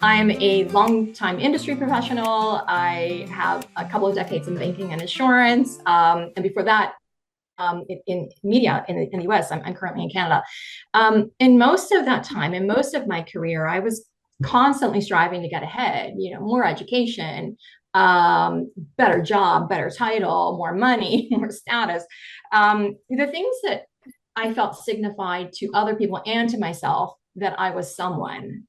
I'm a long-time industry professional. I have a couple of decades in banking and insurance. And before that, in media in the US. I'm currently in Canada. In most of that time, in most of my career, I was constantly striving to get ahead, more education, better job, better title, more money, more status. The things that I felt signified to other people and to myself that I was someone,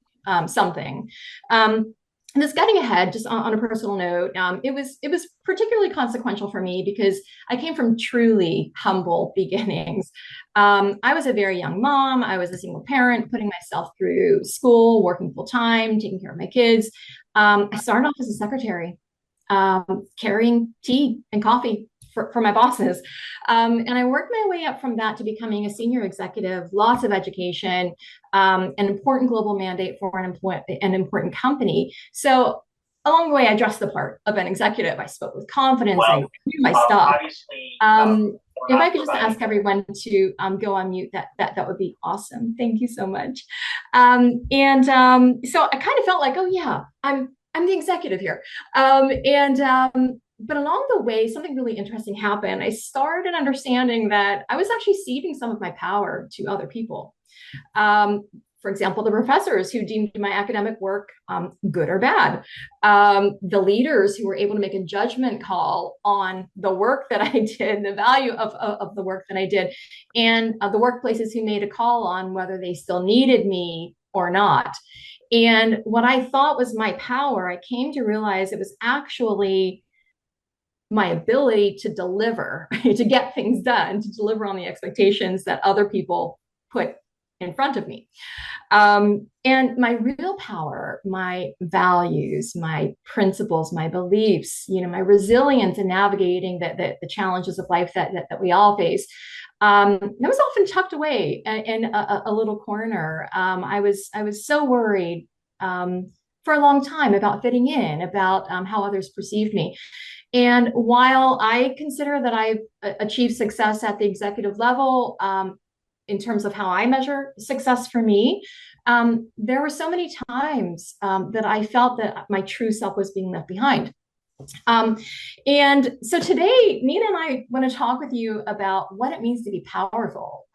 something. And this getting ahead, just on a personal note, it was particularly consequential for me because I came from truly humble beginnings. I was a very young mom. I was a single parent, putting myself through school, working full time, taking care of my kids. I started off as a secretary, carrying tea and coffee for my bosses. And I worked my way up from that to becoming a senior executive, lots of education, an important global mandate for an important company. So along the way, I dressed the part of an executive. I spoke with confidence. I knew my stuff. If I could just ask everyone to go on mute, that would be awesome. Thank you so much. So I kind of felt like, oh yeah, I'm the executive here. But along the way, something really interesting happened. I started understanding that I was actually ceding some of my power to other people. For example, the professors who deemed my academic work good or bad, the leaders who were able to make a judgment call on the work that I did, the value of the work that I did, and the workplaces who made a call on whether they still needed me or not. And what I thought was my power, I came to realize it was actually my ability to deliver, to get things done, to deliver on the expectations that other people put in front of me. And my real power, my values, my principles, my beliefs, my resilience in navigating the challenges of life that we all face, that was often tucked away in a little corner. I was so worried for a long time about fitting in, about how others perceived me. And while I consider that I've achieved success at the executive level, in terms of how I measure success for me, there were so many times that I felt that my true self was being left behind. And so today, Nina and I want to talk with you about what it means to be powerful,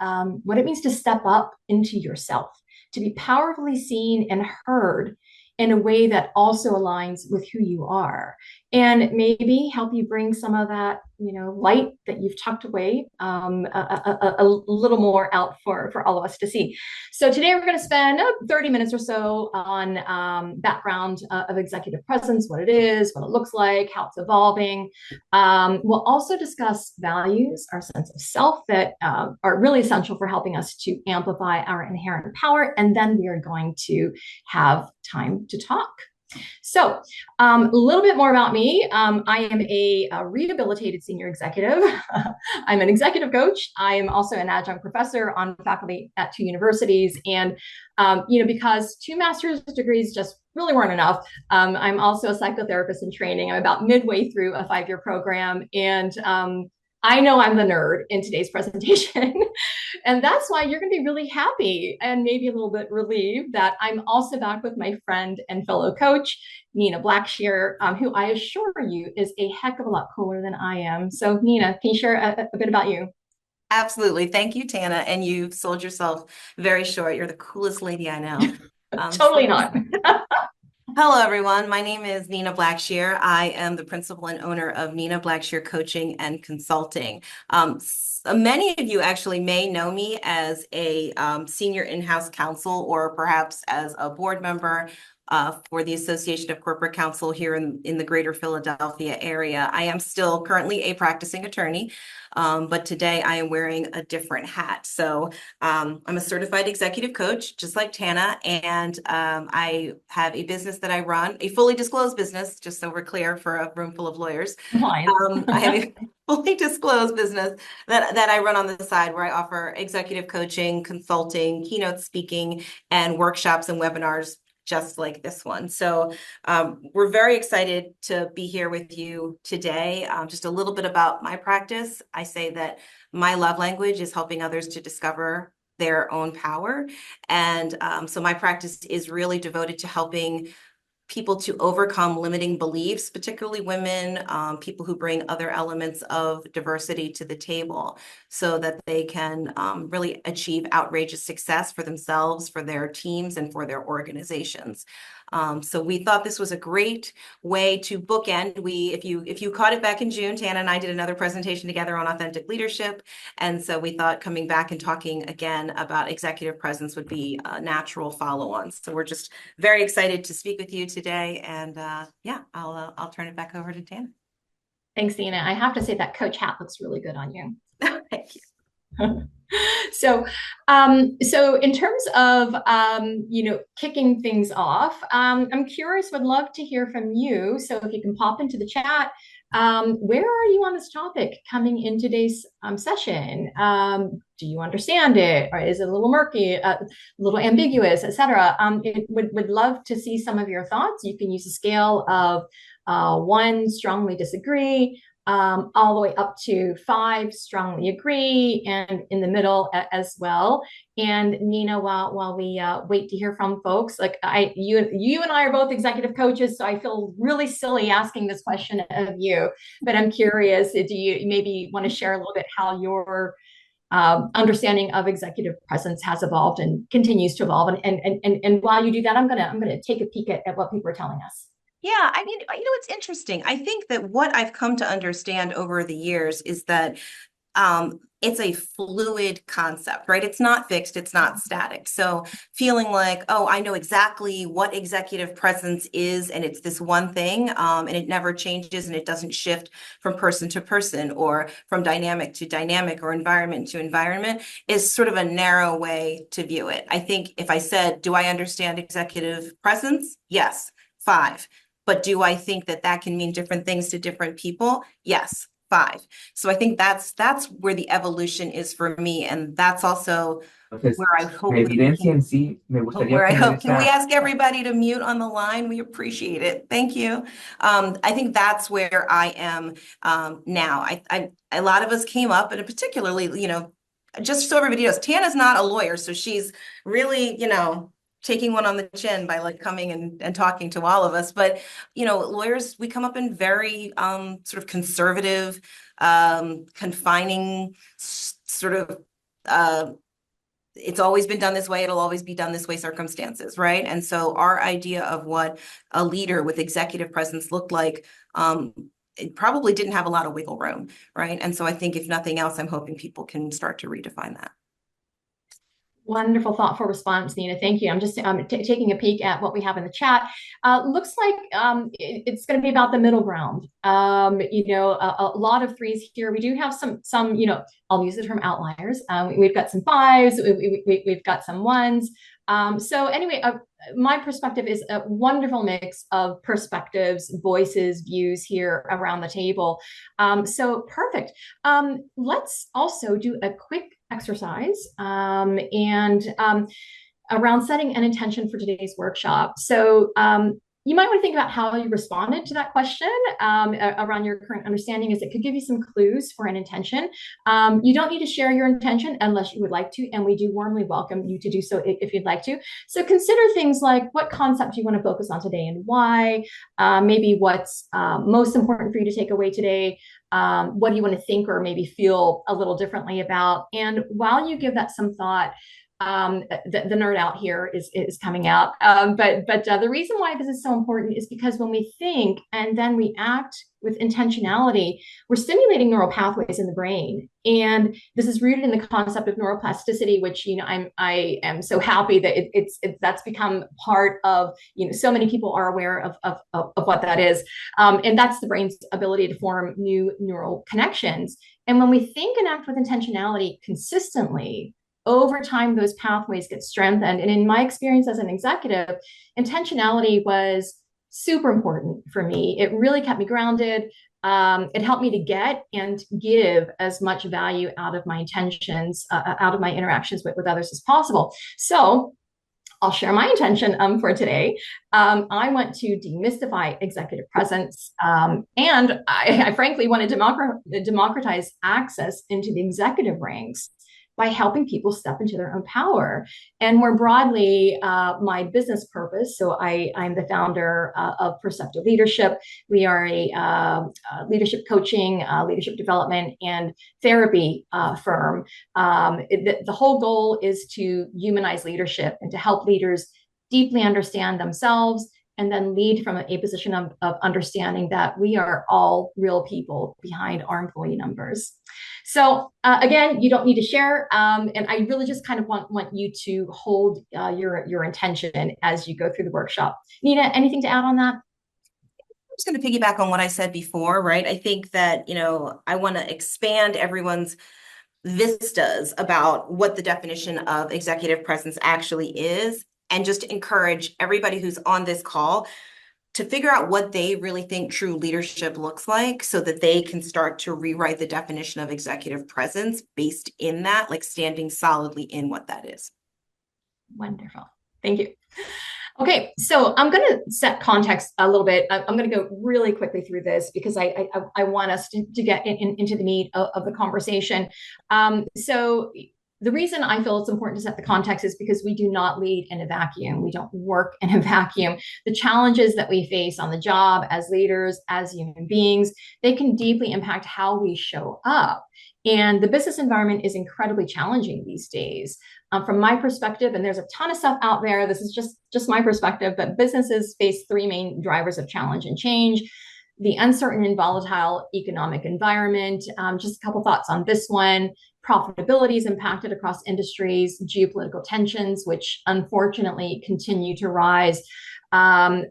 what it means to step up into yourself, to be powerfully seen and heard in a way that also aligns with who you are, and maybe help you bring some of that, light that you've tucked away, a little more out for all of us to see. So today we're going to spend 30 minutes or so on background of executive presence, what it is, what it looks like, how it's evolving. We'll also discuss values, our sense of self that are really essential for helping us to amplify our inherent power. And then we are going to have time to talk. So a little bit more about me. I am a rehabilitated senior executive. I'm an executive coach. I am also an adjunct professor on faculty at two universities. And, because two master's degrees just really weren't enough, I'm also a psychotherapist in training. I'm about midway through a 5-year program. And I know I'm the nerd in today's presentation. And that's why you're going to be really happy and maybe a little bit relieved that I'm also back with my friend and fellow coach, Nina Blackshear, who I assure you is a heck of a lot cooler than I am. So Nina, can you share a bit about you? Absolutely. Thank you, Tana. And you've sold yourself very short. You're the coolest lady I know. Totally not. Hello, everyone. My name is Nina Blackshear. I am the principal and owner of Nina Blackshear Coaching and Consulting. Many of you actually may know me as a senior in-house counsel or perhaps as a board member for the Association of Corporate Counsel here in the greater Philadelphia area. I am still currently a practicing attorney, but today I am wearing a different hat. So I'm a certified executive coach, just like Tana, and I have a business that I run, a fully disclosed business, just so we're clear for a room full of lawyers. I have a fully disclosed business that I run on the side where I offer executive coaching, consulting, keynote speaking, and workshops and webinars just like this one. So we're very excited to be here with you today. Just a little bit about my practice. I say that my love language is helping others to discover their own power. And so my practice is really devoted to helping people to overcome limiting beliefs, particularly women, people who bring other elements of diversity to the table so that they can really achieve outrageous success for themselves, for their teams, and for their organizations. So we thought this was a great way to bookend. If you caught it back in June, Tana and I did another presentation together on authentic leadership. And so we thought coming back and talking again about executive presence would be a natural follow-on. So we're just very excited to speak with you today. And yeah, I'll turn it back over to Tana. Thanks, Nina. I have to say that coach hat looks really good on you. Thank you. So in terms of kicking things off, I'm curious. Would love to hear from you. So if you can pop into the chat, where are you on this topic coming in today's session? Do you understand it, or is it a little murky, a little ambiguous, etc.? Would love to see some of your thoughts. You can use a scale of 1, strongly disagree, all the way up to 5, strongly agree, and in the middle as well. And Nina, while we wait to hear from folks, like you and I are both executive coaches, so I feel really silly asking this question of you, but I'm curious, do you maybe want to share a little bit how your understanding of executive presence has evolved and continues to evolve? And while you do that, I'm gonna take a peek at what people are telling us. Yeah, I mean, it's interesting. I think that what I've come to understand over the years is that it's a fluid concept, right? It's not fixed, it's not static. So feeling like, oh, I know exactly what executive presence is, and it's this one thing, and it never changes and it doesn't shift from person to person or from dynamic to dynamic or environment to environment, is sort of a narrow way to view it. I think if I said, do I understand executive presence? Yes, 5. But do I think that that can mean different things to different people? Yes, 5. So I think that's where the evolution is for me, and that's also where I hope. Can we ask everybody to mute on the line? We appreciate it. Thank you. I think that's where I am now. A lot of us came up, and particularly, just so everybody knows, Tana's not a lawyer, so she's really, taking one on the chin by like coming and talking to all of us. But, lawyers, we come up in very sort of conservative, confining sort of, it's always been done this way, it'll always be done this way circumstances, right? And so our idea of what a leader with executive presence looked like, it probably didn't have a lot of wiggle room, right? And so I think if nothing else, I'm hoping people can start to redefine that. Wonderful, thoughtful response, Nina. Thank you. I'm just taking a peek at what we have in the chat. Looks like it's going to be about the middle ground. A lot of 3s here. We do have some. I'll use the term outliers. We've got some 5s. We've got some 1s. So anyway, my perspective is a wonderful mix of perspectives, voices, views here around the table. So perfect. Let's also do a quick exercise and around setting an intention for today's workshop. So you might want to think about how you responded to that question around your current understanding, as it could give you some clues for an intention. You don't need to share your intention unless you would like to, and we do warmly welcome you to do so if you'd like to. So consider things like, what concept do you want to focus on today and why? Maybe what's most important for you to take away today? What do you want to think or maybe feel a little differently about? And while you give that some thought, the nerd out here is coming out. But the reason why this is so important is because when we think and then we act with intentionality, we're stimulating neural pathways in the brain. And this is rooted in the concept of neuroplasticity, which, I am so happy that that's become part of, so many people are aware of what that is. And that's the brain's ability to form new neural connections. And when we think and act with intentionality consistently, over time, those pathways get strengthened. And in my experience as an executive, intentionality was super important for me. It really kept me grounded. It helped me to get and give as much value out of my intentions, out of my interactions with others as possible. So I'll share my intention for today. I want to demystify executive presence, and I frankly want to democratize access into the executive ranks by helping people step into their own power. And more broadly, my business purpose. So I'm the founder of Perceptive Leadership. We are a leadership coaching, leadership development, and therapy firm. The whole goal is to humanize leadership and to help leaders deeply understand themselves and then lead from a position of understanding that we are all real people behind our employee numbers. So again, you don't need to share, and I really just kind of want you to hold your intention as you go through the workshop. Nina, anything to add on that? I'm just going to piggyback on what I said before, right? I think that, I want to expand everyone's vistas about what the definition of executive presence actually is, and just encourage everybody who's on this call to figure out what they really think true leadership looks like so that they can start to rewrite the definition of executive presence based in that, like standing solidly in what that is. Wonderful. Thank you. Okay, so I'm going to set context a little bit. I'm going to go really quickly through this because I want us to get into the meat of the conversation. So the reason I feel it's important to set the context is because we do not lead in a vacuum. We don't work in a vacuum. The challenges that we face on the job as leaders, as human beings, they can deeply impact how we show up. And the business environment is incredibly challenging these days. From my perspective, and there's a ton of stuff out there, this is just my perspective, but businesses face three main drivers of challenge and change: the uncertain and volatile economic environment. Just a couple thoughts on this one. Profitability is impacted across industries, geopolitical tensions, which unfortunately continue to rise, are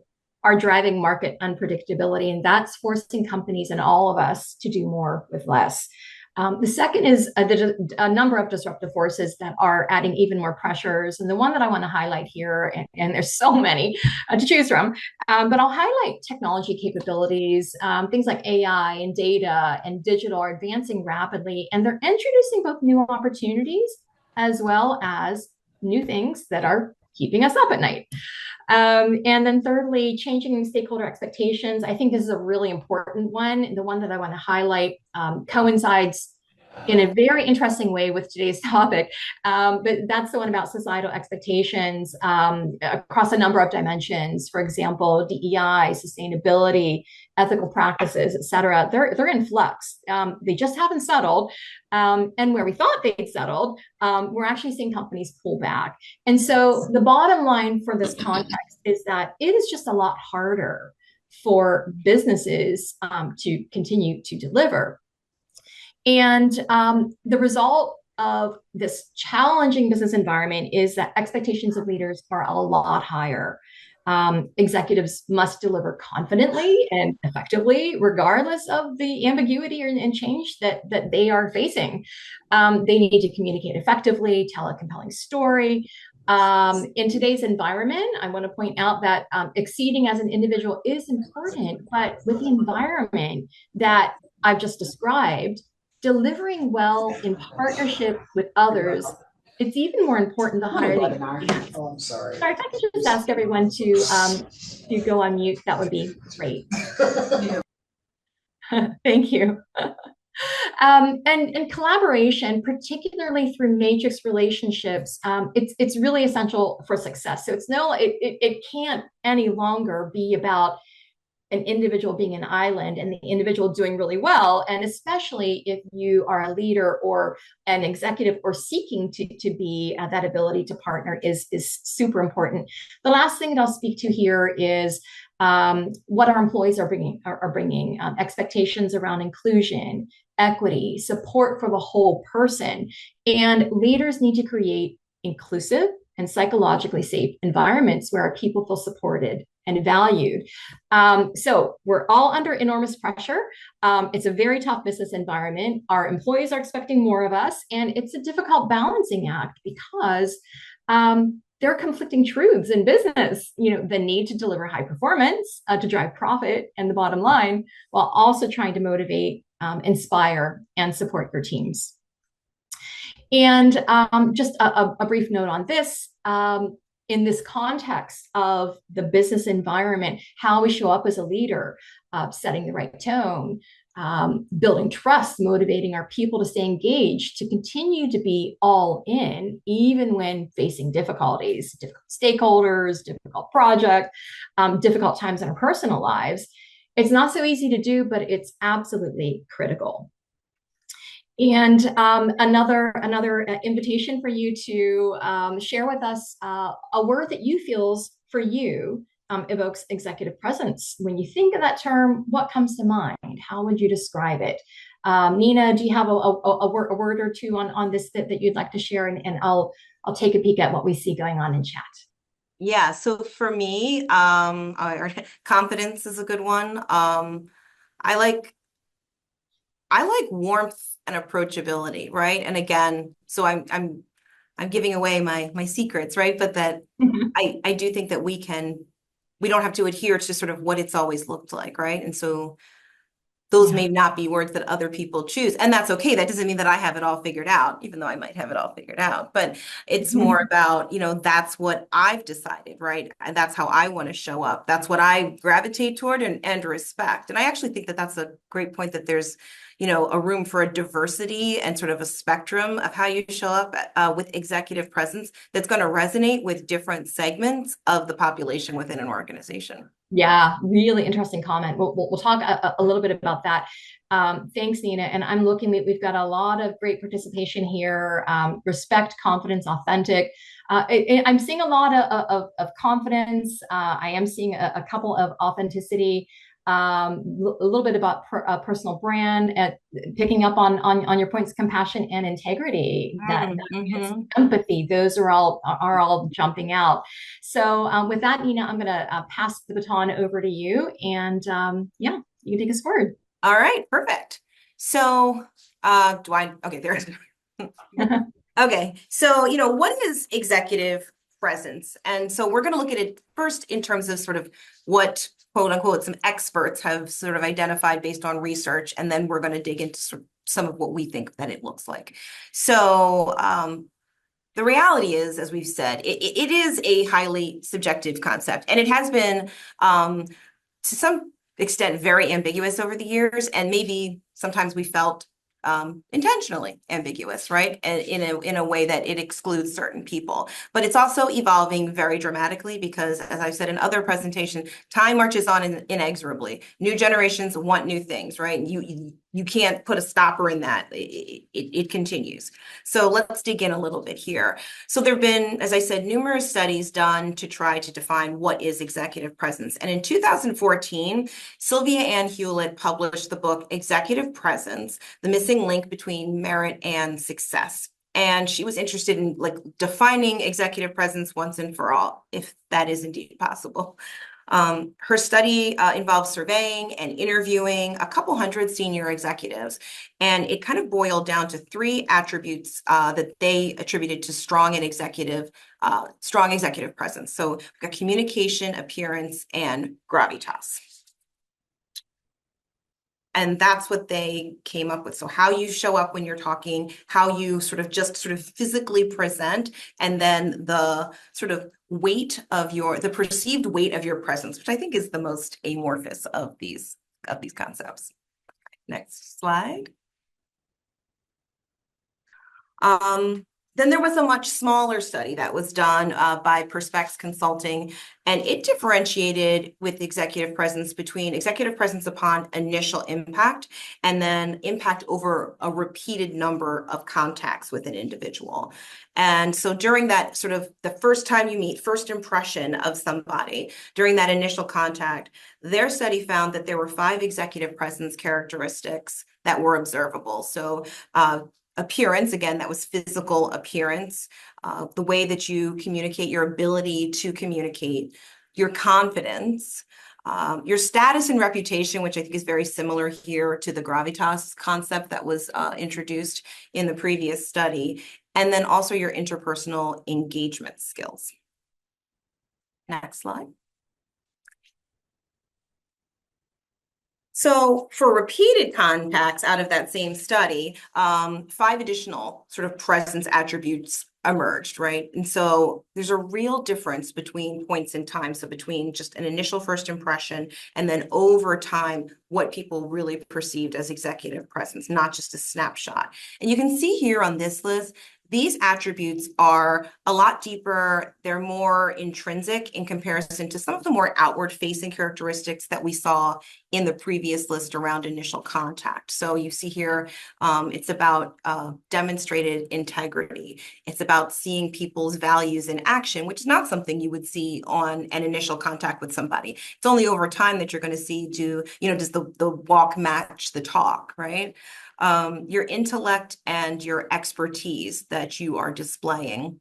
driving market unpredictability, and that's forcing companies and all of us to do more with less. The second is a number of disruptive forces that are adding even more pressures. And the one that I want to highlight here, and there's so many to choose from, but I'll highlight technology capabilities. Things like AI and data and digital are advancing rapidly, and they're introducing both new opportunities as well as new things that are keeping us up at night. And then thirdly, changing stakeholder expectations. I think this is a really important one. The one that I want to highlight coincides in a very interesting way with today's topic. But that's the one about societal expectations across a number of dimensions. For example, DEI, sustainability, ethical practices, et cetera. They're in flux. They just haven't settled. And where we thought they'd settled, we're actually seeing companies pull back. And so the bottom line for this context is that it is just a lot harder for businesses to continue to deliver. And the result of this challenging business environment is that expectations of leaders are a lot higher. Executives must deliver confidently and effectively, regardless of the ambiguity and change that they are facing. They need to communicate effectively, tell a compelling story. In today's environment, I want to point out that exceeding as an individual is important, but with the environment that I've just described, delivering well in partnership with others, it's even more important the higher the experience. Oh, I'm sorry. Sorry, if I could just ask everyone to go on mute, that would be great. Thank you. And collaboration, particularly through matrix relationships, it's really essential for success. So it can't any longer be about an individual being an island and the individual doing really well. And especially if you are a leader or an executive or seeking to be that ability to partner is super important. The last thing that I'll speak to here is what our employees are bringing expectations around inclusion, equity, support for the whole person. And leaders need to create inclusive and psychologically safe environments where our people feel supported and valued. So we're all under enormous pressure. It's a very tough business environment. Our employees are expecting more of us, and it's a difficult balancing act because there are conflicting truths in business. The need to deliver high performance to drive profit and the bottom line, while also trying to motivate, inspire, and support your teams. And just a brief note on this. In this context of the business environment, how we show up as a leader, setting the right tone, building trust, motivating our people to stay engaged, to continue to be all in, even when facing difficulties, difficult stakeholders, difficult project, difficult times in our personal lives. It's not so easy to do, but it's absolutely critical. And another invitation for you to share with us a word that you feels for you evokes executive presence. When you think of that term, what comes to mind? How would you describe it? Nina, do you have a word or two on this that you'd like to share? And I'll take a peek at what we see going on in chat. Yeah, so for me, confidence is a good one. I like warmth and approachability, right? And again, so I'm giving away my secrets, right? But that I do think that we don't have to adhere to sort of what it's always looked like, right? And so those may not be words that other people choose, and that's okay. That doesn't mean that I have it all figured out, even though I might have it all figured out. But it's more about, that's what I've decided, right? And that's how I want to show up. That's what I gravitate toward and respect. And I actually think that that's a great point, that there's, a room for a diversity and sort of a spectrum of how you show up with executive presence that's going to resonate with different segments of the population within an organization. Yeah, really interesting comment. We'll talk a little bit about that. Thanks, Nina. And I'm looking, we've got a lot of great participation here. Respect, confidence, authentic. I'm seeing a lot of confidence. I am seeing a couple of authenticity, a little bit about personal brand, picking up on your points, compassion and integrity, that empathy. Those are all jumping out. So with that, Nina, I'm going to pass the baton over to you, and yeah, you can take us forward. All right, perfect. So okay, there's okay. So, what is executive presence? And so we're going to look at it first in terms of sort of what, quote unquote, some experts have sort of identified based on research. And then we're going to dig into sort of some of what we think that it looks like. So the reality is, as we've said, it is a highly subjective concept, and it has been to some extent very ambiguous over the years, and maybe sometimes we felt intentionally ambiguous, right? And in a way that it excludes certain people. But it's also evolving very dramatically because, as I've said in other presentations, time marches on inexorably. New generations want new things, right? You can't put a stopper in that. It continues. So let's dig in a little bit here. So there have been, as I said, numerous studies done to try to define what is executive presence. And in 2014, Sylvia Ann Hewlett published the book Executive Presence: The Missing Link Between Merit and Success. And she was interested in defining executive presence once and for all, if that is indeed possible. Her study involved surveying and interviewing a couple hundred senior executives, and it kind of boiled down to three attributes that they attributed to strong executive presence. So we've got communication, appearance, and gravitas. And that's what they came up with. So how you show up when you're talking, how you sort of physically present, and then the sort of the perceived weight of your presence, which I think is the most amorphous of these concepts. Next slide. Then there was a much smaller study that was done by Perspex Consulting, and it differentiated with executive presence between executive presence upon initial impact and then impact over a repeated number of contacts with an individual. And so during that sort of the first time you meet, first impression of somebody, during that initial contact, their study found that there were 5 executive presence characteristics that were observable. So appearance, again, that was physical appearance, the way that you communicate, your ability to communicate, your confidence, your status and reputation, which I think is very similar here to the gravitas concept that was introduced in the previous study, and then also your interpersonal engagement skills. Next slide. So for repeated contacts out of that same study, 5 additional sort of presence attributes emerged, right? And so there's a real difference between points in time. So between just an initial first impression and then over time, what people really perceived as executive presence, not just a snapshot. And you can see here on this list, these attributes are a lot deeper. They're more intrinsic in comparison to some of the more outward facing characteristics that we saw in the previous list around initial contact. So you see here, it's about demonstrated integrity. It's about seeing people's values in action, which is not something you would see on an initial contact with somebody. It's only over time that you're going to see, does the walk match the talk, right? Your intellect and your expertise that you are displaying,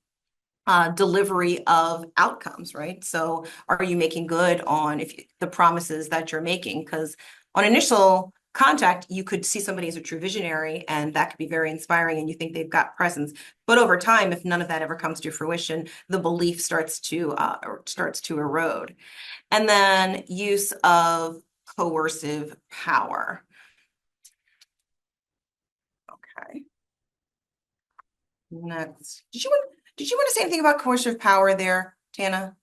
delivery of outcomes, right? So are you making good on the promises that you're making? Because on initial contact, you could see somebody as a true visionary, and that could be very inspiring, and you think they've got presence. But over time, if none of that ever comes to fruition, the belief starts to erode. And then use of coercive power. Okay. Next, did you want to say anything about coercive power there, Tana?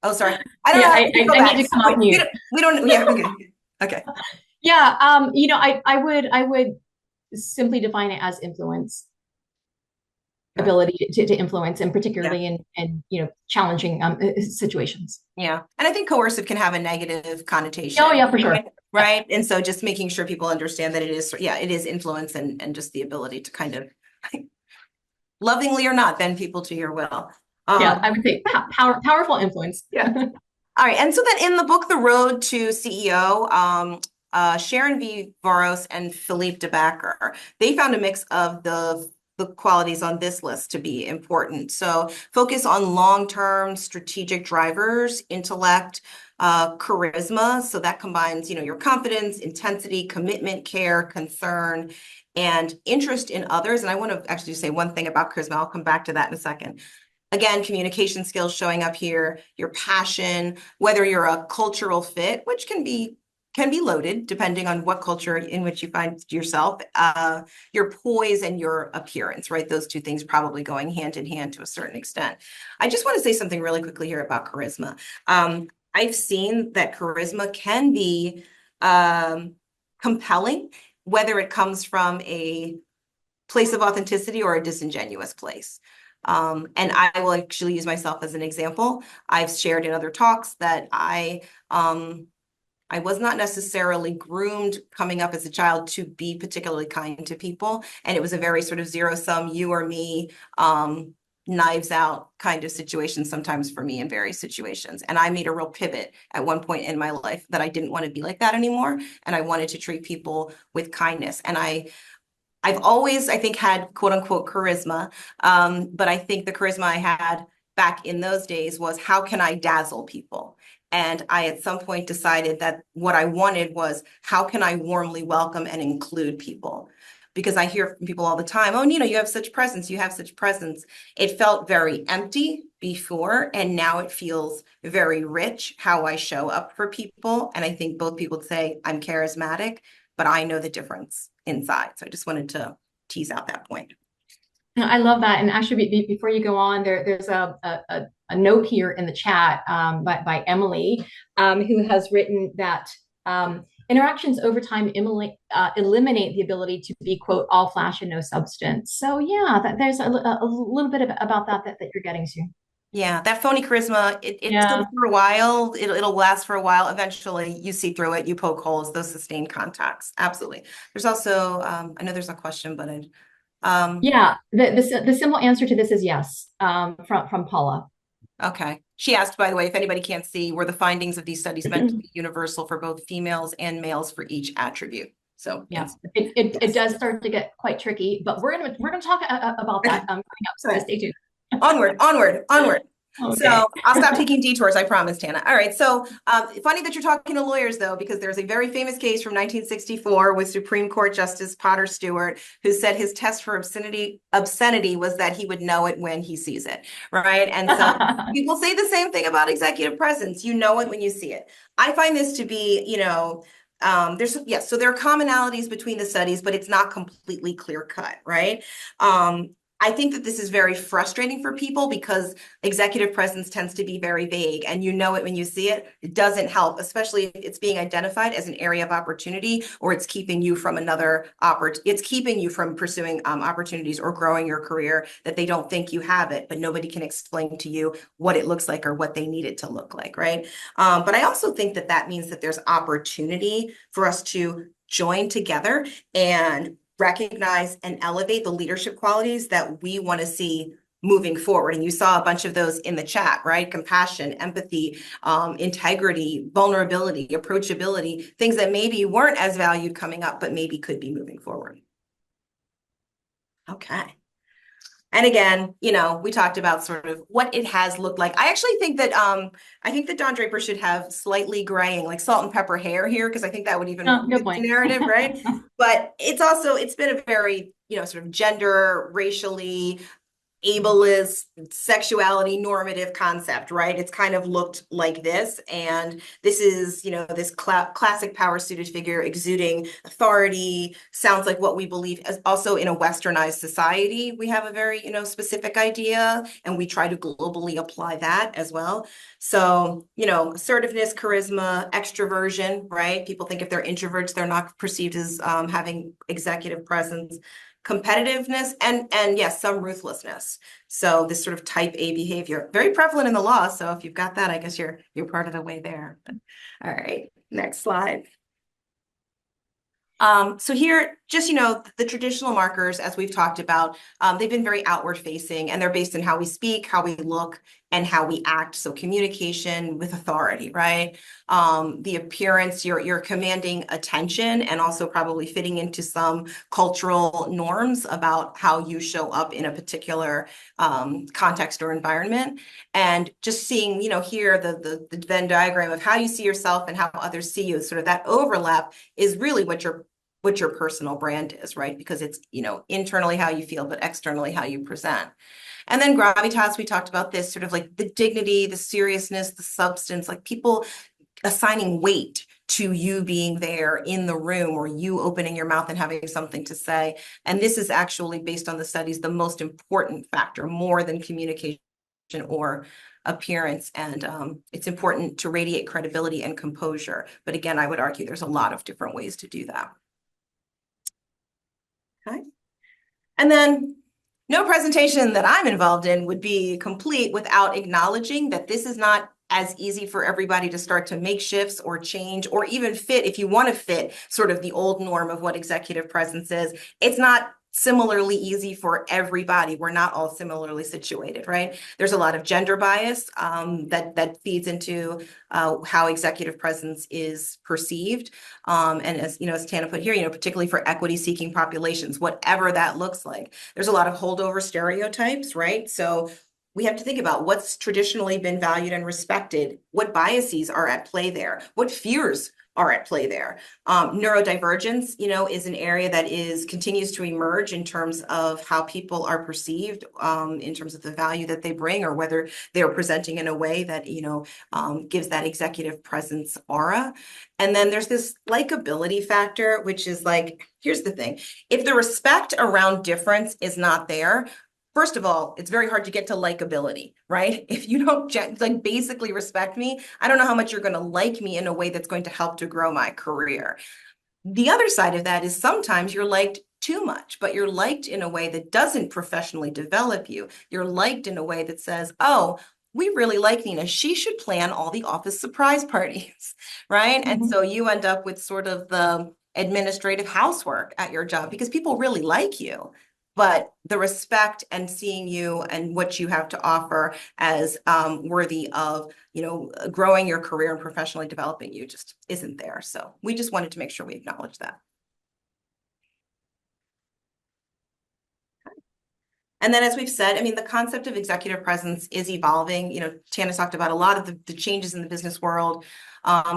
Oh, sorry. I don't Yeah, know. I need to come off mute. We don't. Yeah. Okay. Okay. Yeah, I would simply define it as influence, ability to influence, and particularly in challenging situations. Yeah, and I think coercive can have a negative connotation. Oh yeah, for sure. Right. And so just making sure people understand that it is influence and just the ability to kind of lovingly or not bend people to your will. Yeah, I would say powerful influence. Yeah. All right. And so then in the book, The Road to CEO, Sharon V. Voros and Philippe de Backer, they found a mix of the qualities on this list to be important. So focus on long-term strategic drivers, intellect, charisma. So that combines, your confidence, intensity, commitment, care, concern, and interest in others. And I want to actually say one thing about charisma. I'll come back to that in a second. Again, communication skills showing up here, your passion, whether you're a cultural fit, which can be loaded depending on what culture in which you find yourself, your poise and your appearance, right? Those two things probably going hand in hand to a certain extent. I just want to say something really quickly here about charisma. I've seen that charisma can be compelling, whether it comes from a place of authenticity or a disingenuous place. And I will actually use myself as an example. I've shared in other talks that I was not necessarily groomed coming up as a child to be particularly kind to people. And it was a very sort of zero-sum, you or me, knives out kind of situation sometimes for me in various situations. And I made a real pivot at one point in my life that I didn't want to be like that anymore. And I wanted to treat people with kindness. And I've always, I think, had quote unquote charisma. But I think the charisma I had back in those days was how can I dazzle people? And I at some point decided that what I wanted was how can I warmly welcome and include people? Because I hear from people all the time, oh, Nina, you have such presence. You have such presence. It felt very empty before, and now it feels very rich how I show up for people. And I think both people say I'm charismatic, but I know the difference inside. So I just wanted to tease out that point. I love that. And actually, before you go on, there's a note here in the chat by Emily, who has written that interactions over time eliminate the ability to be, quote, all flash and no substance. So yeah, there's a little bit about that you're getting to. Yeah, that phony charisma, it's good for a while. It'll last for a while. Eventually, you see through it, you poke holes, those sustained contacts. Absolutely. There's also, I know there's a question, but yeah, the simple answer to this is yes, from Paula. Okay. She asked, by the way, if anybody can't see, were the findings of these studies meant to be universal for both females and males for each attribute? So yeah, it does start to get quite tricky, but we're gonna talk about that coming up. So stay tuned. Onward. Okay. So I'll stop taking detours, I promise, Tana. All right. So funny that you're talking to lawyers, though, because there's a very famous case from 1964 with Supreme Court Justice Potter Stewart, who said his test for obscenity was that he would know it when he sees it, right? And so people say the same thing about executive presence. You know it when you see it. I find this to be, So there are commonalities between the studies, but it's not completely clear cut, right? I think that this is very frustrating for people because executive presence tends to be very vague, and you know it when you see it. It doesn't help, especially if it's being identified as an area of opportunity, or it's keeping you from it's keeping you from pursuing opportunities or growing your career that they don't think you have it, but nobody can explain to you what it looks like or what they need it to look like, right? But I also think that that means that there's opportunity for us to join together and recognize and elevate the leadership qualities that we want to see moving forward. And you saw a bunch of those in the chat, right? Compassion, empathy, integrity, vulnerability, approachability, things that maybe weren't as valued coming up, but maybe could be moving forward. Okay. And again, we talked about sort of what it has looked like. I actually think that Don Draper should have slightly graying, like salt and pepper hair here, because I think that would even Oh, good the point. narrative, right? But it's been a very, sort of gender, racially ableist sexuality normative concept, right? It's kind of looked like this. And this is, this classic power suited figure exuding authority, sounds like what we believe as also in a westernized society. We have a very, specific idea, and we try to globally apply that as well. So, assertiveness, charisma, extroversion, right? People think if they're introverts, they're not perceived as having executive presence, competitiveness, and yes, some ruthlessness. So this sort of type A behavior, very prevalent in the law. So if you've got that, I guess you're part of the way there. All right, next slide. So here, just, the traditional markers, as we've talked about, they've been very outward facing, and they're based in how we speak, how we look, and how we act. So communication with authority, right? The appearance, you're commanding attention and also probably fitting into some cultural norms about how you show up in a particular context or environment. And just seeing, here the Venn diagram of how you see yourself and how others see you, sort of that overlap is really what your personal brand is, right? Because it's, internally how you feel, but externally how you present. And then gravitas, we talked about this sort of like the dignity, the seriousness, the substance, like people assigning weight to you being there in the room or you opening your mouth and having something to say. And this is actually, based on the studies, the most important factor, more than communication or appearance. And it's important to radiate credibility and composure. But again, I would argue there's a lot of different ways to do that. Okay. And then no presentation that I'm involved in would be complete without acknowledging that this is not as easy for everybody to start to make shifts or change or even fit. If you want to fit sort of the old norm of what executive presence is, it's not similarly easy for everybody. We're not all similarly situated, right? There's a lot of gender bias that feeds into how executive presence is perceived. And as Tana put here, particularly for equity-seeking populations, whatever that looks like. There's a lot of holdover stereotypes, right? So we have to think about what's traditionally been valued and respected, what biases are at play there, what fears are at play there. Neurodivergence, is an area that continues to emerge in terms of how people are perceived, in terms of the value that they bring, or whether they're presenting in a way that, gives that executive presence aura. And then there's this likability factor, which is like, here's the thing. If the respect around difference is not there, first of all, it's very hard to get to likability, right? If you don't basically respect me, I don't know how much you're going to like me in a way that's going to help to grow my career. The other side of that is sometimes you're liked too much, but you're liked in a way that doesn't professionally develop you. You're liked in a way that says, oh, we really like Nina. She should plan all the office surprise parties, right? Mm-hmm. And so you end up with sort of the administrative housework at your job because people really like you. But the respect and seeing you and what you have to offer as worthy of, growing your career and professionally developing you just isn't there. So we just wanted to make sure we acknowledge that. And then, as we've said, the concept of executive presence is evolving. Tana talked about a lot of the changes in the business world.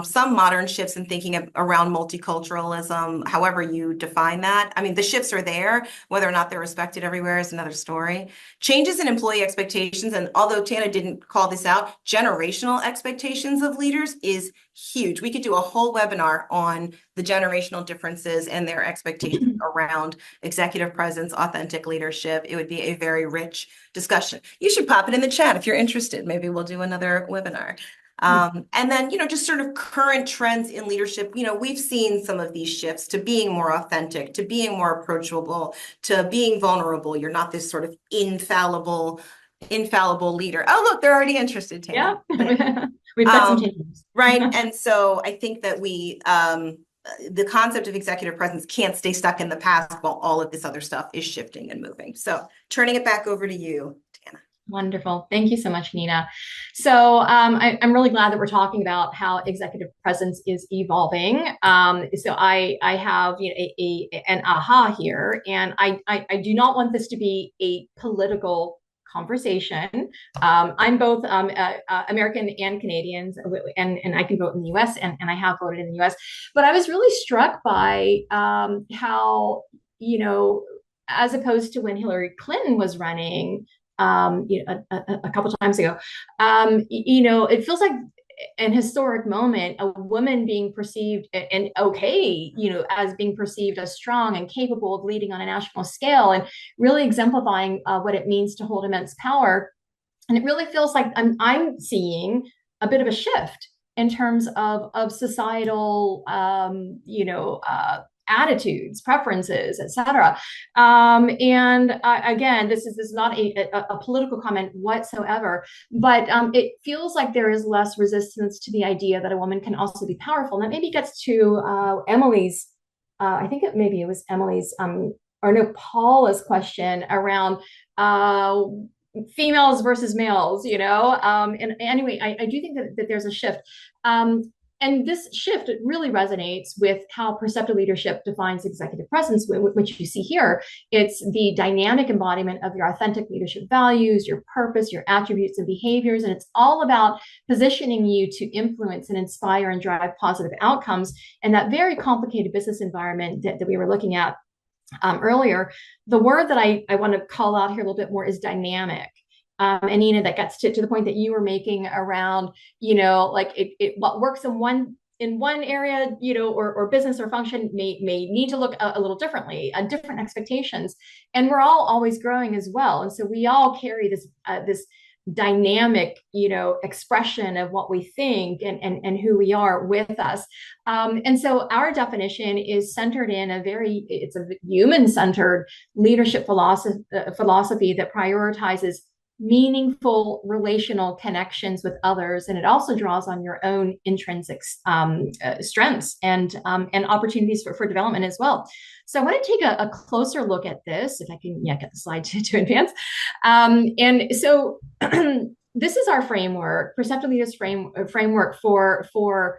some modern shifts in thinking around multiculturalism, however you define that. I mean, the shifts are there. Whether or not they're respected everywhere is another story. Changes in employee expectations, and although Tana didn't call this out, generational expectations of leaders is huge. We could do a whole webinar on the generational differences and their expectations around executive presence, authentic leadership. It would be a very rich discussion. You should pop it in the chat if you're interested. Maybe we'll do another webinar. And then, just sort of current trends in leadership. We've seen some of these shifts to being more authentic, to being more approachable, to being vulnerable. You're not this sort of infallible leader. Oh, look, they're already interested, Tana. Yeah, we've got some takers. Right. And so I think that the concept of executive presence can't stay stuck in the past while all of this other stuff is shifting and moving. So turning it back over to you, Tana. Wonderful. Thank you so much, Nina. So I'm really glad that we're talking about how executive presence is evolving. So I have an aha here, and I do not want this to be a political conversation. I'm both American and Canadian, and I can vote in the US, and I have voted in the US. But I was really struck by how, as opposed to when Hillary Clinton was running, a couple times ago, it feels like an historic moment, a woman being perceived and okay, as being perceived as strong and capable of leading on a national scale and really exemplifying what it means to hold immense power. And it really feels like I'm seeing a bit of a shift in terms of societal, attitudes, preferences, etc. And again, this is not a political comment whatsoever, but it feels like there is less resistance to the idea that a woman can also be powerful. And that maybe gets to Emily's, I think maybe it was Emily's, or no, Paula's question around females versus males, and anyway, I do think that there's a shift. And this shift really resonates with how perceptive leadership defines executive presence, which you see here. It's the dynamic embodiment of your authentic leadership values, your purpose, your attributes and behaviors. And it's all about positioning you to influence and inspire and drive positive outcomes in that very complicated business environment that we were looking at earlier. The word that I want to call out here a little bit more is dynamic. And Nina, that gets to the point that you were making around, like what works in one area, or business or function may need to look a little differently, different expectations. And we're all always growing as well. And so we all carry this dynamic, expression of what we think and who we are with us. And so our definition is centered in it's a human-centered leadership philosophy that prioritizes meaningful relational connections with others, and it also draws on your own intrinsic strengths and opportunities for development as well. So I want to take a closer look at this, if I can get the slide to advance. And so this is our framework, Perceptive Leaders framework for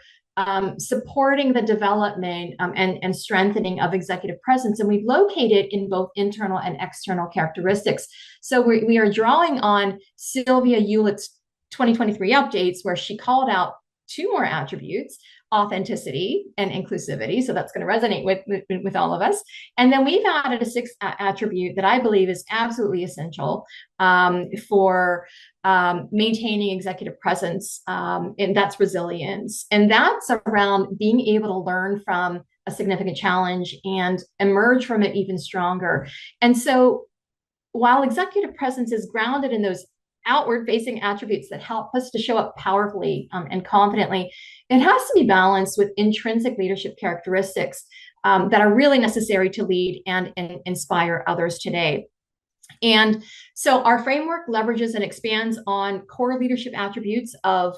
supporting the development and strengthening of executive presence. And we've located in both internal and external characteristics. So we are drawing on Sylvia Hewlett's 2023 updates, where she called out two more attributes: authenticity and inclusivity. So that's going to resonate with all of us. And then we've added a sixth attribute that I believe is absolutely essential for maintaining executive presence, and that's resilience. And that's around being able to learn from a significant challenge and emerge from it even stronger. And so while executive presence is grounded in those outward facing attributes that help us to show up powerfully and confidently, it has to be balanced with intrinsic leadership characteristics that are really necessary to lead and inspire others today. And so our framework leverages and expands on core leadership attributes of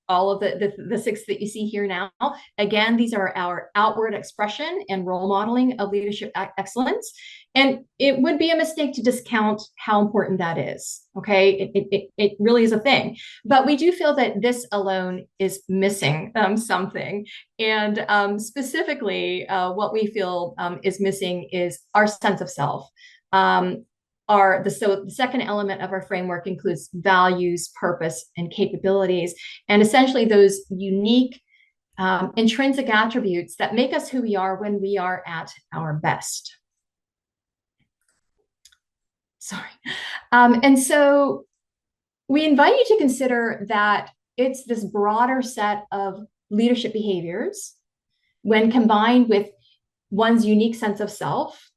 all of the six that you see here now. Again, these are our outward expression and role modeling of leadership excellence. And it would be a mistake to discount how important that is. Okay, it really is a thing. But we do feel that this alone is missing something. And specifically, what we feel is missing is our sense of self. So the second element of our framework includes values, purpose, and capabilities, and essentially those unique intrinsic attributes that make us who we are when we are at our best. Sorry. And so we invite you to consider that it's this broader set of leadership behaviors when combined with one's unique sense of self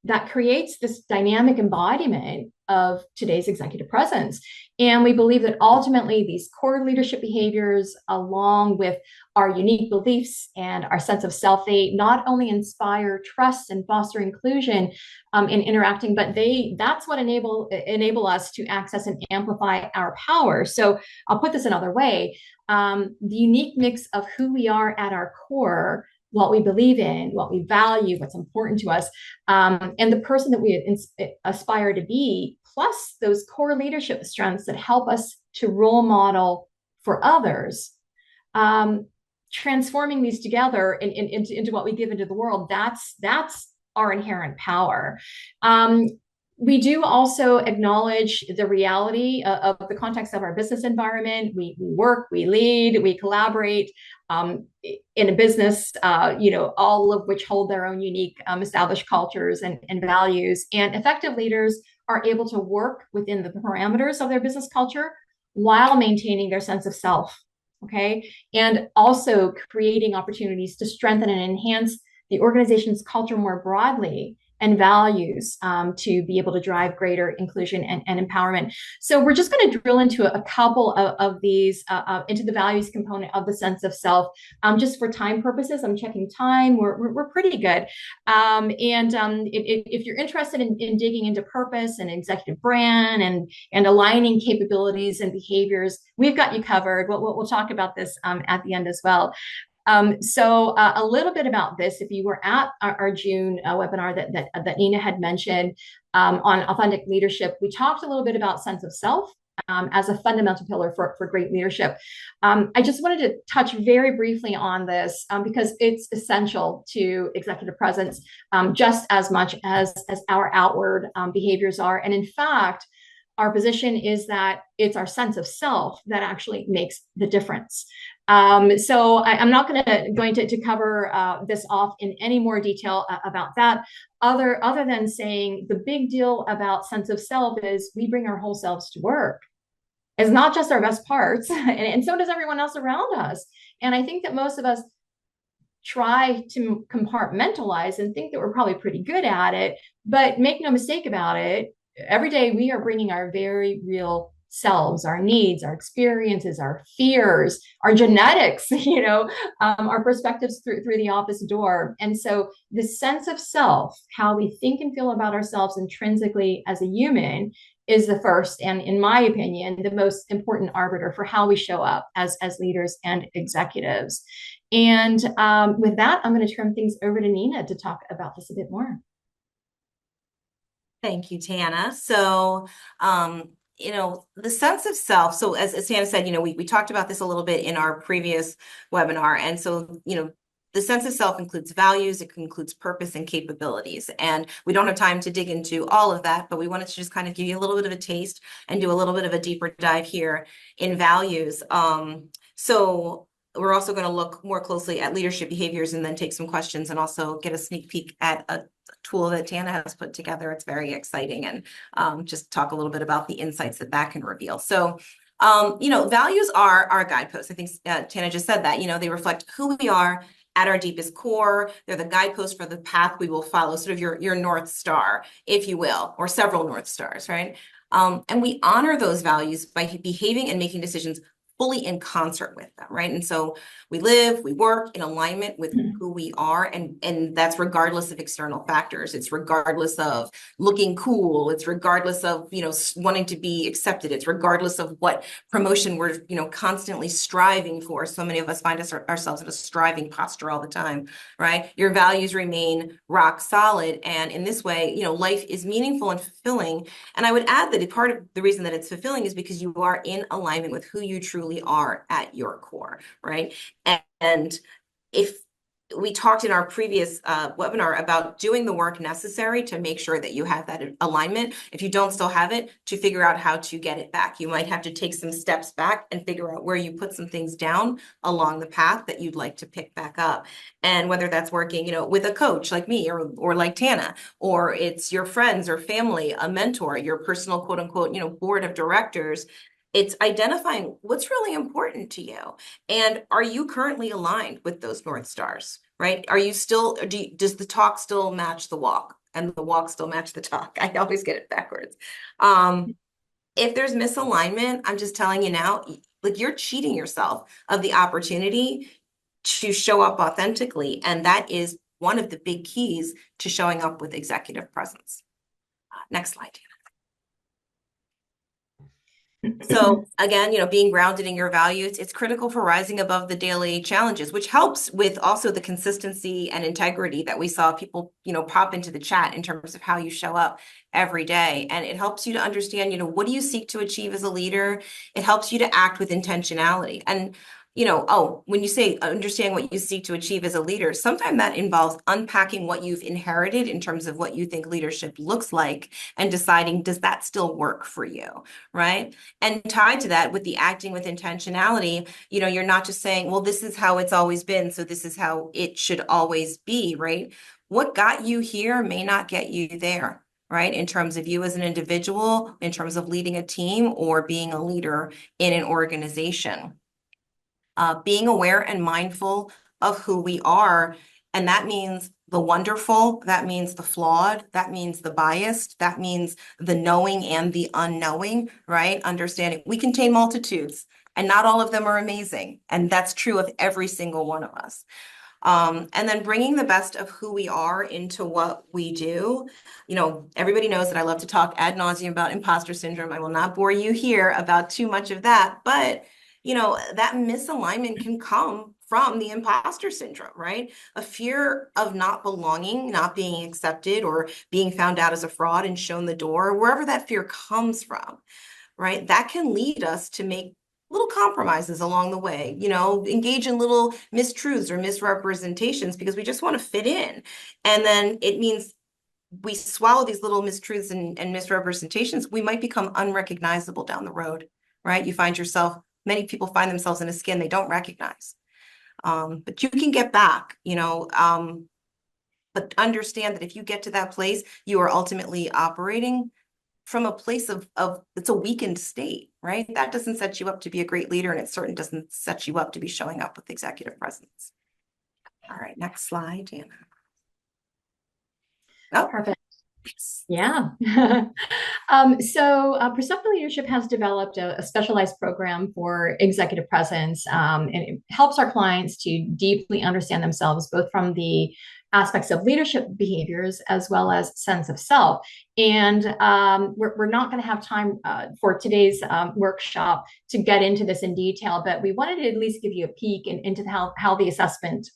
that creates this dynamic embodiment of today's executive presence. And we believe that ultimately these core leadership behaviors, along with our unique beliefs and our sense of self, they not only inspire trust and foster inclusion in interacting, but that's what enable us to access and amplify our power. So I'll put this another way. The unique mix of who we are at our core, what we believe in, what we value, what's important to us, and the person that we aspire to be, plus those core leadership strengths that help us to role model for others, transforming these together into what we give into the world, that's our inherent power. We do also acknowledge the reality of the context of our business environment. We work, we lead, we collaborate in a business, all of which hold their own unique established cultures and values. And effective leaders are able to work within the parameters of their business culture while maintaining their sense of self, okay? And also creating opportunities to strengthen and enhance the organization's culture more broadly and values to be able to drive greater inclusion and empowerment. So we're just going to drill into a couple of these, into the values component of the sense of self. Just for time purposes, I'm checking time. We're pretty good. If you're interested in digging into purpose and executive brand and aligning capabilities and behaviors, we've got you covered. We'll talk about this at the end as well. So a little bit about this, if you were at our June webinar that Nina had mentioned on authentic leadership, we talked a little bit about sense of self as a fundamental pillar for great leadership. I just wanted to touch very briefly on this because it's essential to executive presence just as much as our outward behaviors are. And in fact, our position is that it's our sense of self that actually makes the difference. So I'm not going to cover this off in any more detail about that, other than saying the big deal about sense of self is we bring our whole selves to work. It's not just our best parts, and so does everyone else around us. And I think that most of us try to compartmentalize and think that we're probably pretty good at it, but make no mistake about it, every day we are bringing our very real selves, our needs, our experiences, our fears, our genetics, our perspectives through the office door. And so the sense of self, how we think and feel about ourselves intrinsically as a human, is the first, and in my opinion, the most important arbiter for how we show up as leaders and executives. And with that, I'm going to turn things over to Nina to talk about this a bit more. Thank you, Tana. So, the sense of self. So as Tana said, we talked about this a little bit in our previous webinar. And so, the sense of self includes values, it includes purpose and capabilities. And we don't have time to dig into all of that, but we wanted to just kind of give you a little bit of a taste and do a little bit of a deeper dive here in values. So we're also going to look more closely at leadership behaviors and then take some questions and also get a sneak peek at a tool that Tana has put together. It's very exciting, and just talk a little bit about the insights that can reveal. So, values are our guideposts. I think Tana just said that, they reflect who we are at our deepest core. They're the guideposts for the path we will follow, sort of your North Star, if you will, or several North Stars, right? And we honor those values by behaving and making decisions fully in concert with them, right? And so we live, we work in alignment with who we are, and that's regardless of external factors. It's regardless of looking cool. It's regardless of, wanting to be accepted. It's regardless of what promotion we're, constantly striving for. So many of us find ourselves in a striving posture all the time, right? Your values remain rock solid. And in this way, life is meaningful and fulfilling. And I would add that part of the reason that it's fulfilling is because you are in alignment with who you truly are at your core, right? And if we talked in our previous webinar about doing the work necessary to make sure that you have that alignment. If you don't still have it, to figure out how to get it back. You might have to take some steps back and figure out where you put some things down along the path that you'd like to pick back up. And whether that's working, with a coach like me or like Tana, or it's your friends or family, a mentor, your personal quote unquote, board of directors. It's identifying what's really important to you. And are you currently aligned with those North Stars, right? Are you still, does the talk still match the walk and the walk still match the talk? I always get it backwards. If there's misalignment, I'm just telling you now, like you're cheating yourself of the opportunity to show up authentically. And that is one of the big keys to showing up with executive presence. Next slide. So again, being grounded in your values, it's critical for rising above the daily challenges, which helps with also the consistency and integrity that we saw people, pop into the chat in terms of how you show up every day. And it helps you to understand, what do you seek to achieve as a leader? It helps you to act with intentionality. And when you say understand what you seek to achieve as a leader, sometimes that involves unpacking what you've inherited in terms of what you think leadership looks like and deciding, does that still work for you, right? And tied to that with the acting with intentionality, you're not just saying, well, this is how it's always been, so this is how it should always be, right? What got you here may not get you there, right? In terms of you as an individual, in terms of leading a team or being a leader in an organization. Being aware and mindful of who we are. And that means the wonderful, that means the flawed, that means the biased, that means the knowing and the unknowing, right? Understanding we contain multitudes and not all of them are amazing. And that's true of every single one of us. And then bringing the best of who we are into what we do. Everybody knows that I love to talk ad nauseum about imposter syndrome. I will not bore you here about too much of that, but that misalignment can come from the imposter syndrome, right? A fear of not belonging, not being accepted, or being found out as a fraud and shown the door, wherever that fear comes from, right? That can lead us to make little compromises along the way, engage in little mistruths or misrepresentations because we just want to fit in. And then it means we swallow these little mistruths and misrepresentations, we might become unrecognizable down the road, right? Many people find themselves in a skin they don't recognize. But you can get back, but understand that if you get to that place, you are ultimately operating from a place of it's a weakened state, right? That doesn't set you up to be a great leader, and it certainly doesn't set you up to be showing up with executive presence. All right, next slide, Dana. Oh, perfect. Yeah. So Perceptive Leadership has developed a specialized program for executive presence, and it helps our clients to deeply understand themselves, both from the aspects of leadership behaviors as well as sense of self. And we're not going to have time for today's workshop to get into this in detail, but we wanted to at least give you a peek into how the assessment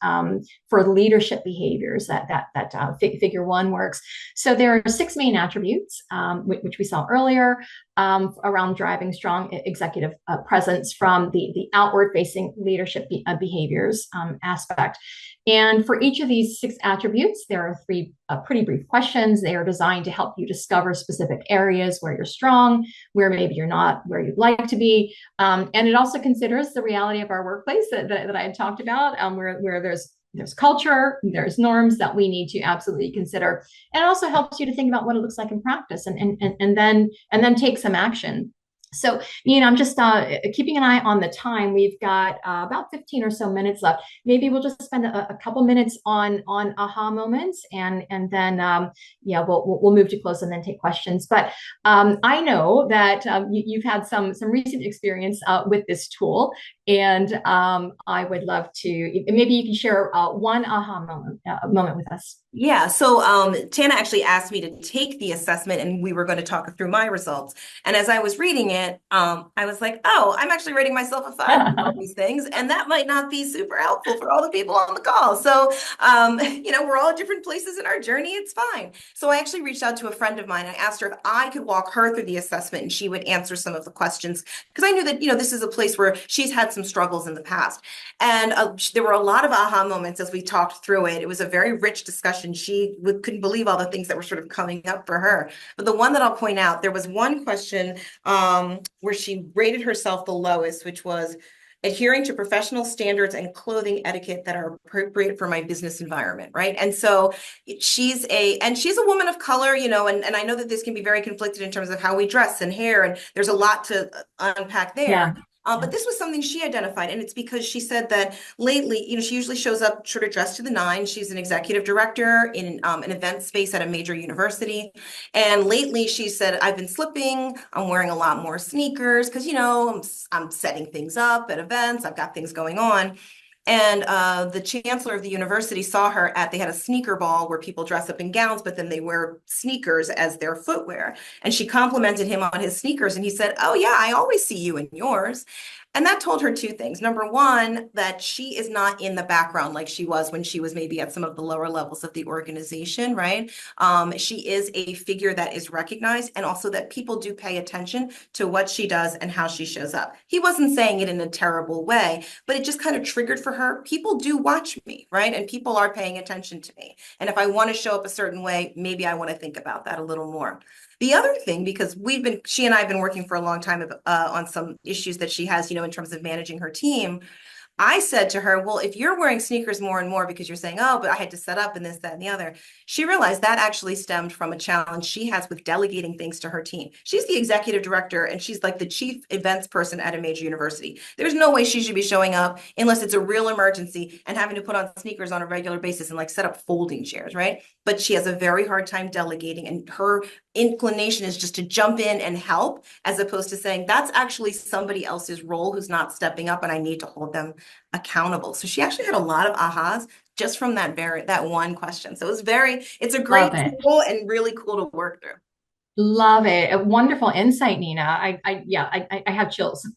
for leadership behaviors that figure one works. So there are 6 main attributes, which we saw earlier, around driving strong executive presence from the outward-facing leadership behaviors aspect. And for each of these 6 attributes, there are 3 pretty brief questions. They are designed to help you discover specific areas where you're strong, where maybe you're not, where you'd like to be. And it also considers the reality of our workplace that I had talked about, where there's culture, there's norms that we need to absolutely consider. And it also helps you to think about what it looks like in practice and then take some action. So, I'm just keeping an eye on the time. We've got about 15 or so minutes left. Maybe we'll just spend a couple minutes on aha moments, and then we'll move to close and then take questions. But I know that you've had some recent experience with this tool, and I would love to. Maybe you can share one aha moment with us. Yeah, so Tana actually asked me to take the assessment and we were going to talk through my results. And as I was reading it, I was like, oh, I'm actually rating myself a 5 for all these things. And that might not be super helpful for all the people on the call. So, we're all at different places in our journey. It's fine. So I actually reached out to a friend of mine. I asked her if I could walk her through the assessment and she would answer some of the questions because I knew that, this is a place where she's had some struggles in the past. And there were a lot of aha moments as we talked through it. It was a very rich discussion. She couldn't believe all the things that were sort of coming up for her. But the one that I'll point out, there was one question where she rated herself the lowest, which was adhering to professional standards and clothing etiquette that are appropriate for my business environment, right? And so she's a woman of color, and I know that this can be very conflicted in terms of how we dress and hair, and there's a lot to unpack there. Yeah. But this was something she identified, and it's because she said that lately, she usually shows up sort of dressed to the nines. She's an executive director in an event space at a major university. And lately she said, I've been slipping. I'm wearing a lot more sneakers because, I'm setting things up at events. I've got things going on. And the chancellor of the university saw her they had a sneaker ball where people dress up in gowns, but then they wear sneakers as their footwear. And she complimented him on his sneakers. And he said, oh, yeah, I always see you in yours. And that told her two things. Number one, that she is not in the background like she was when she was maybe at some of the lower levels of the organization, right? She is a figure that is recognized, and also that people do pay attention to what she does and how she shows up. He wasn't saying it in a terrible way, but it just kind of triggered for her. People do watch me, right? And people are paying attention to me. And if I want to show up a certain way, maybe I want to think about that a little more. The other thing, because she and I have been working for a long time on some issues that she has, in terms of managing her team. I said to her, well, if you're wearing sneakers more and more because you're saying, oh, but I had to set up and this, that, and the other, she realized that actually stemmed from a challenge she has with delegating things to her team. She's the executive director and she's like the chief events person at a major university. There's no way she should be showing up unless it's a real emergency and having to put on sneakers on a regular basis and like set up folding chairs, right? But she has a very hard time delegating, and her inclination is just to jump in and help, as opposed to saying that's actually somebody else's role who's not stepping up and I need to hold them accountable. So she actually had a lot of ahas just from that one question. So it's a great Love it. tool and really cool to work through. Love it. A wonderful insight, Nina. I have chills.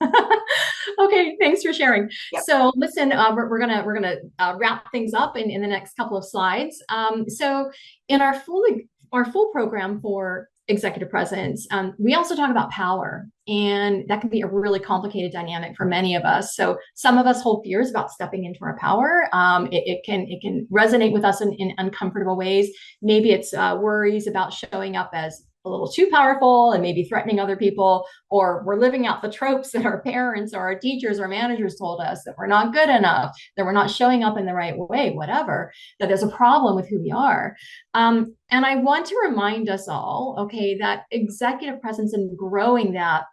Okay, thanks for sharing. Yep. So, listen, we're gonna wrap things up in the next couple of slides. So, in our full program for executive presence, we also talk about power, and that can be a really complicated dynamic for many of us. So, some of us hold fears about stepping into our power. It can resonate with us in uncomfortable ways. Maybe it's worries about showing up as a little too powerful and maybe threatening other people, or we're living out the tropes that our parents or our teachers or managers told us, that we're not good enough, that we're not showing up in the right way, whatever, that there's a problem with who we are. And I want to remind us all, okay, that executive presence and growing that,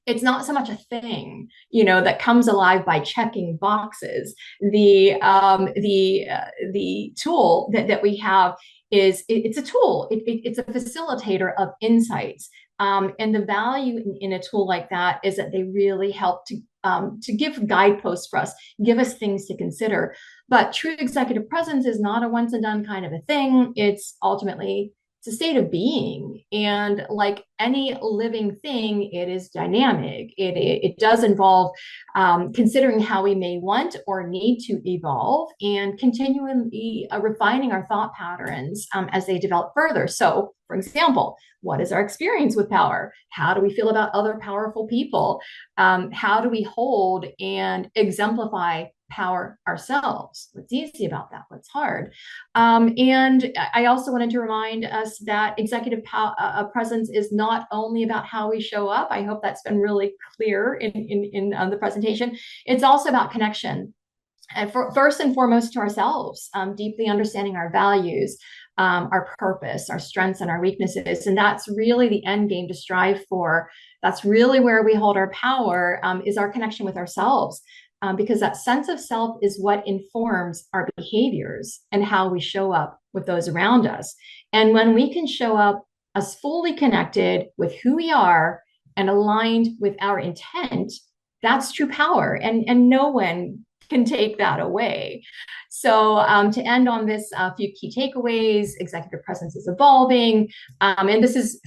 it's not so much a thing, that comes alive by checking boxes. The tool that we have it's a tool. It's a facilitator of insights. And the value in a tool like that is that they really help to give guideposts for us, give us things to consider. But true executive presence is not a once and done kind of a thing. It's a state of being. And like any living thing, it is dynamic. It does involve considering how we may want or need to evolve, and continually refining our thought patterns as they develop further. So, for example, what is our experience with power? How do we feel about other powerful people? How do we hold and exemplify power ourselves? What's easy about that? What's hard? And I also wanted to remind us that executive presence is not only about how we show up. I hope that's been really clear in the presentation. It's also about connection. And first and foremost to ourselves, deeply understanding our values, our purpose, our strengths, and our weaknesses. And that's really the end game to strive for. That's really where we hold our power, is our connection with ourselves. Because that sense of self is what informs our behaviors and how we show up with those around us. And when we can show up as fully connected with who we are and aligned with our intent, that's true power. And no one can take that away. So to end on this, a few key takeaways: executive presence is evolving. And this is,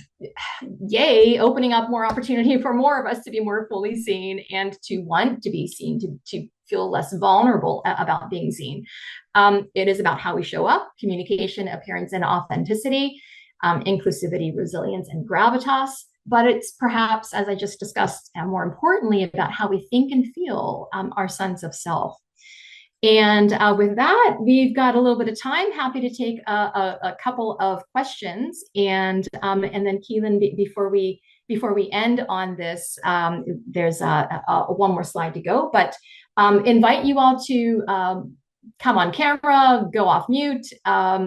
yay, opening up more opportunity for more of us to be more fully seen and to want to be seen, to feel less vulnerable about being seen. It is about how we show up, communication, appearance, and authenticity, inclusivity, resilience, and gravitas. But it's perhaps, as I just discussed, and more importantly, about how we think and feel, our sense of self. And with that, we've got a little bit of time. Happy to take a couple of questions, and then Keelan, before we end on this, there's one more slide to go. But invite you all to come on camera, go off mute,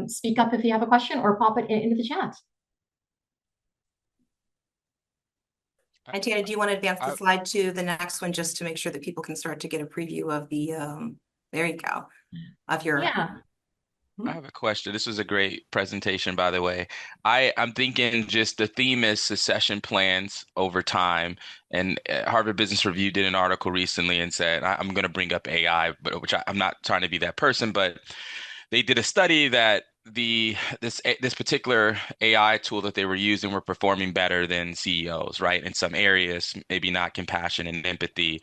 speak up if you have a question, or pop it into the chat. And Tana, do you want to advance the slide to the next one just to make sure that people can start to get a preview of the there you go, of your. Yeah. I have a question. This was a great presentation, by the way. I'm thinking just the theme is succession plans over time. And Harvard Business Review did an article recently and said, I'm going to bring up AI, but I'm not trying to be that person, but they did a study that this particular AI tool that they were using were performing better than CEOs, right? In some areas, maybe not compassion and empathy.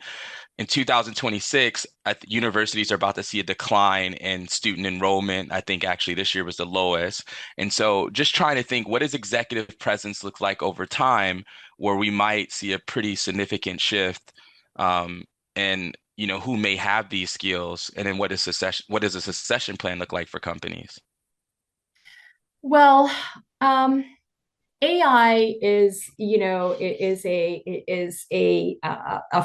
In 2026, universities are about to see a decline in student enrollment. I think actually this year was the lowest. And so just trying to think, what does executive presence look like over time where we might see a pretty significant shift, and who may have these skills, and then what does a succession plan look like for companies? Well, AI is a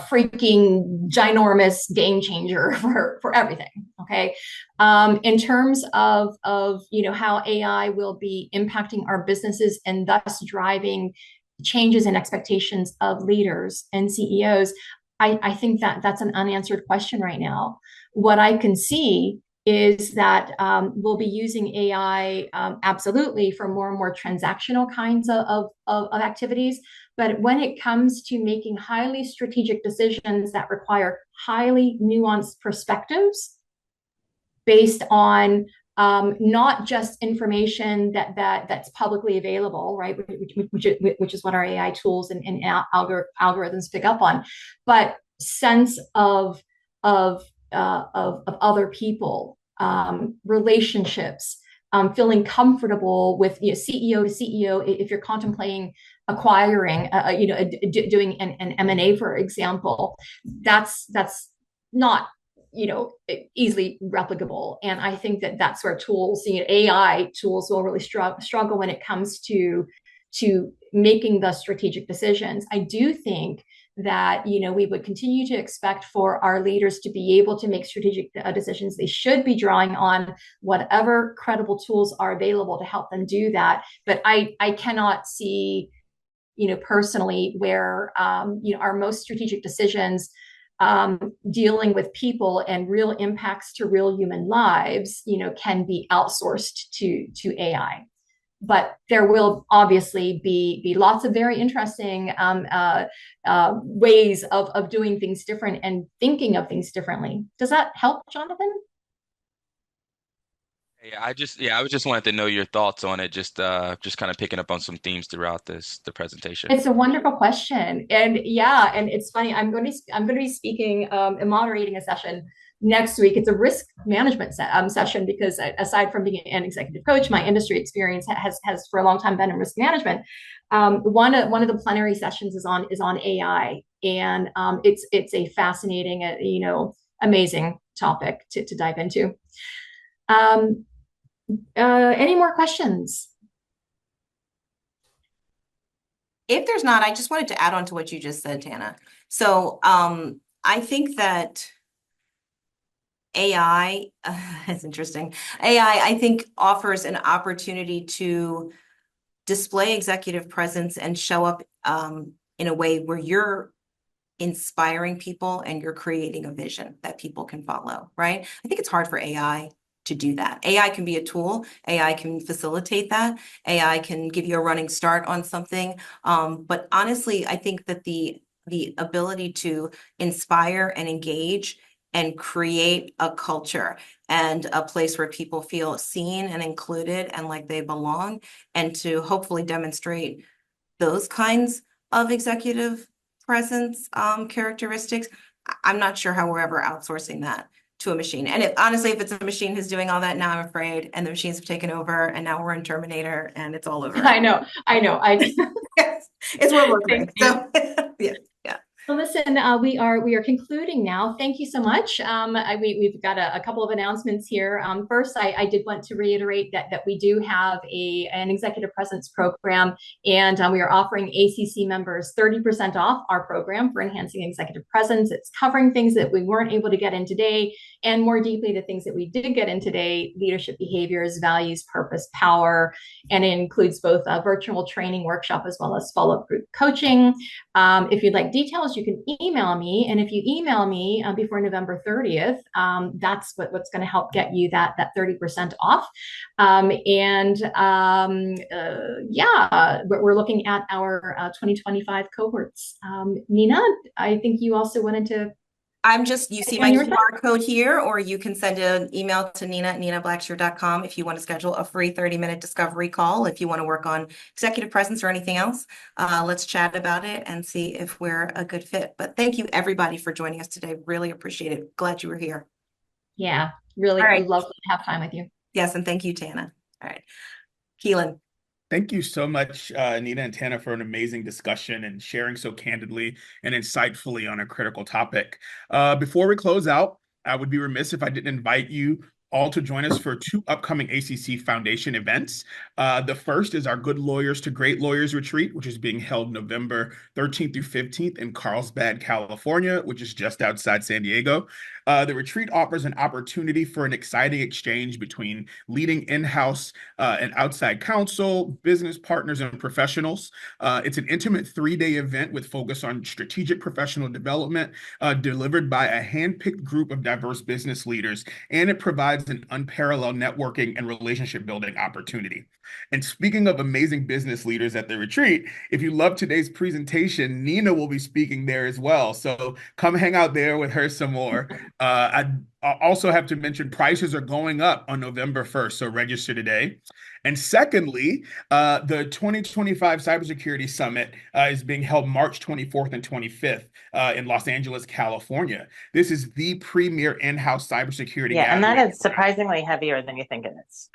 freaking ginormous game changer for everything. Okay, in terms of how AI will be impacting our businesses and thus driving changes in expectations of leaders and CEOs, I think that that's an unanswered question right now. What I can see is that we'll be using AI absolutely for more and more transactional kinds of activities. But when it comes to making highly strategic decisions that require highly nuanced perspectives based on not just information that's publicly available, right? Which is what our AI tools and algorithms pick up on, but sense of other people, relationships, feeling comfortable with CEO to CEO. If you're contemplating acquiring, doing an M&A, for example, that's not easily replicable. And I think that's where tools, AI tools, will really struggle when it comes to making the strategic decisions. I do think that we would continue to expect for our leaders to be able to make strategic decisions. They should be drawing on whatever credible tools are available to help them do that. But I cannot see personally where our most strategic decisions, dealing with people and real impacts to real human lives, can be outsourced to AI. But there will obviously be lots of very interesting ways of doing things different and thinking of things differently. Does that help, Jonathan? Yeah, I just wanted to know your thoughts on it. Just kind of picking up on some themes throughout the presentation. It's a wonderful question, and yeah, and it's funny. I'm going to be speaking and moderating a session next week. It's a risk management session, because aside from being an executive coach, my industry experience has for a long time been in risk management. One of the plenary sessions is on AI, and it's a fascinating, amazing topic to dive into. Any more questions? If there's not, I just wanted to add on to what you just said, Tana. So I think that AI, it's interesting. AI, I think, offers an opportunity to display executive presence and show up in a way where you're inspiring people and you're creating a vision that people can follow, right? I think it's hard for AI to do that. AI can be a tool. AI can facilitate that. AI can give you a running start on something. But honestly, I think that the ability to inspire and engage and create a culture and a place where people feel seen and included and like they belong, and to hopefully demonstrate those kinds of executive presence characteristics. I'm not sure how we're ever outsourcing that to a machine. And honestly, if it's a machine who's doing all that, now I'm afraid, and the machines have taken over, and now we're in Terminator, and it's all over. I know. It's what we're Thank doing. So yeah. Well, listen, we are concluding now. Thank you so much. We've got a couple of announcements here. First, I did want to reiterate that we do have an executive presence program, and we are offering ACC members 30% off our program for enhancing executive presence. It's covering things that we weren't able to get in today, and more deeply the things that we did get in today: leadership behaviors, values, purpose, power, and it includes both a virtual training workshop as well as follow-up group coaching. If you'd like details, you can email me. And if you email me before November 30th, that's what's going to help get you that 30% off. Yeah, we're looking at our 2025 cohorts. Nina, I think you also wanted to. You see my QR code here, or you can send an email to nina@ninablackshear.com if you want to schedule a free 30-minute discovery call. If you want to work on executive presence or anything else, let's chat about it and see if we're a good fit. But thank you everybody for joining us today. Really appreciate it. Glad you were here. Yeah, really lovely to have time with you. Yes, and thank you, Tana. All right, Keelan. Thank you so much, Nina and Tana, for an amazing discussion and sharing so candidly and insightfully on a critical topic. Before we close out, I would be remiss if I didn't invite you all to join us for 2 upcoming ACC Foundation events. The first is our Good Lawyers to Great Lawyers Retreat, which is being held November 13th through 15th in Carlsbad, California, which is just outside San Diego. The retreat offers an opportunity for an exciting exchange between leading in-house and outside counsel, business partners, and professionals. It's an intimate 3-day event with focus on strategic professional development delivered by a handpicked group of diverse business leaders, and it provides an unparalleled networking and relationship building opportunity. And speaking of amazing business leaders at the retreat, if you love today's presentation, Nina will be speaking there as well. So come hang out there with her some more. I also have to mention prices are going up on November 1st, so register today. And secondly, the 2025 Cybersecurity Summit is being held March 24th and 25th in Los Angeles, California. This is the premier in-house cybersecurity gathering. And that is surprisingly heavier than you think it is.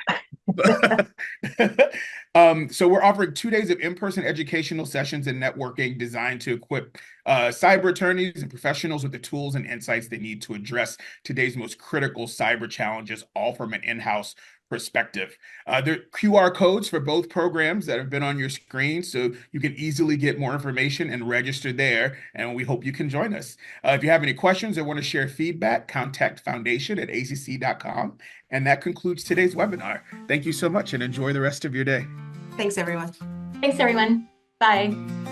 So we're offering 2 days of in-person educational sessions and networking designed to equip cyber attorneys and professionals with the tools and insights they need to address today's most critical cyber challenges, all from an in-house perspective. There are QR codes for both programs that have been on your screen, so you can easily get more information and register there, and we hope you can join us. If you have any questions or want to share feedback, contact foundation@acc.com. And that concludes today's webinar. Thank you so much and enjoy the rest of your day. Thanks, everyone. Thanks, everyone. Bye.